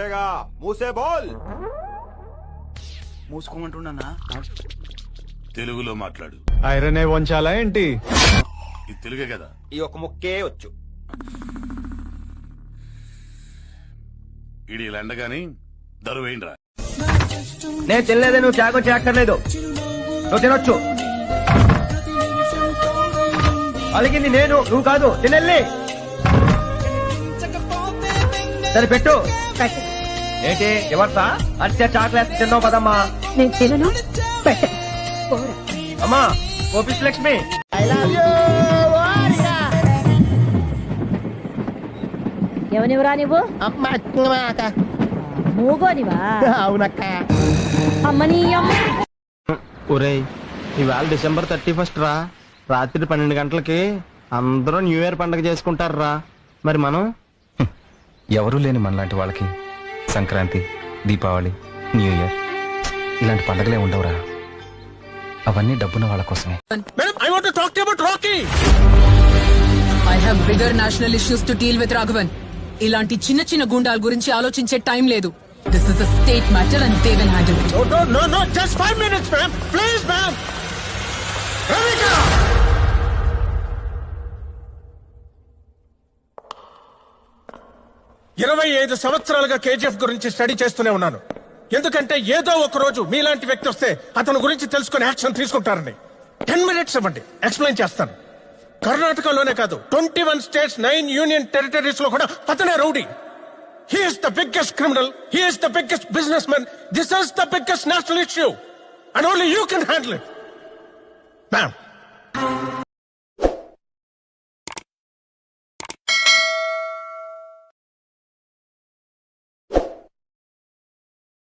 పూచేగా మూసే బోల్. మూసుకోమంటున్నా. తెలుగులో మాట్లాడు. ఐరన్ వంచాలా ఏంటి? ఇది తెలుగే కదా. ఈ ఒక ముక్కే వచ్చు. ఇడి ఎండగాని దరువేయండిరా. నేను తినలేదే, నువ్వు త్యాగం చేయక్కర్లేదు, నువ్వు తినొచ్చు. అలిగింది నేను, నువ్వు కాదు. తినెళ్ళి సరే పెట్టు. ఏంటి ఎవరిసా అచ్చా చాక్లెట్ తిన్నావు పదమ్మా. నేను తినను, పెట్ట. అమ్మా ఓపిస్ లక్ష్మి. ఎవనివరా నువ్వు? మూగోనివా? అవునక్క. అమ్మని అమ్మ. ఒరేయ్, ఇవాళ December 31 రా. రాత్రి 12 గంటలకి అందరూ న్యూ ఇయర్ పండుగ చేసుకుంటారు రా. మరి మనం ఎవరూ లేని మనలాంటి వాళ్ళకి సంక్రాంతి, దీపావళి, న్యూ ఇయర్ ఇలాంటి పండుగలే ఉండవురా. అవన్నీ డబ్బున్న వాళ్ళ కోసమే. I have bigger national issues to deal with, Raghavan. ఇలాంటి చిన్న చిన్న గుండాల గురించి ఆలోచించే టైం లేదు. This is a state matter and they will handle it. No, just 5 minutes, ma'am. Please, ma'am. Ravika! ఇరవై 25 సంవత్సరాలుగా కేజీఎఫ్ గురించి స్టడీ చేస్తూనే ఉన్నాను. ఎందుకంటే ఏదో ఒక రోజు మీలాంటి వ్యక్తి వస్తే అతని గురించి తెలుసుకుని యాక్షన్ తీసుకుంటారని. 10 minutes ఇవ్వండి, ఎక్స్ప్లెయిన్ చేస్తాను. కర్ణాటకలోనే కాదు, 21 స్టేట్స్, 9 యూనియన్ టెరిటరీస్ లో కూడా అతనే rowdy. He is the biggest criminal. He is the biggest businessman. This is the biggest national issue. And only you can handle it. Ma'am,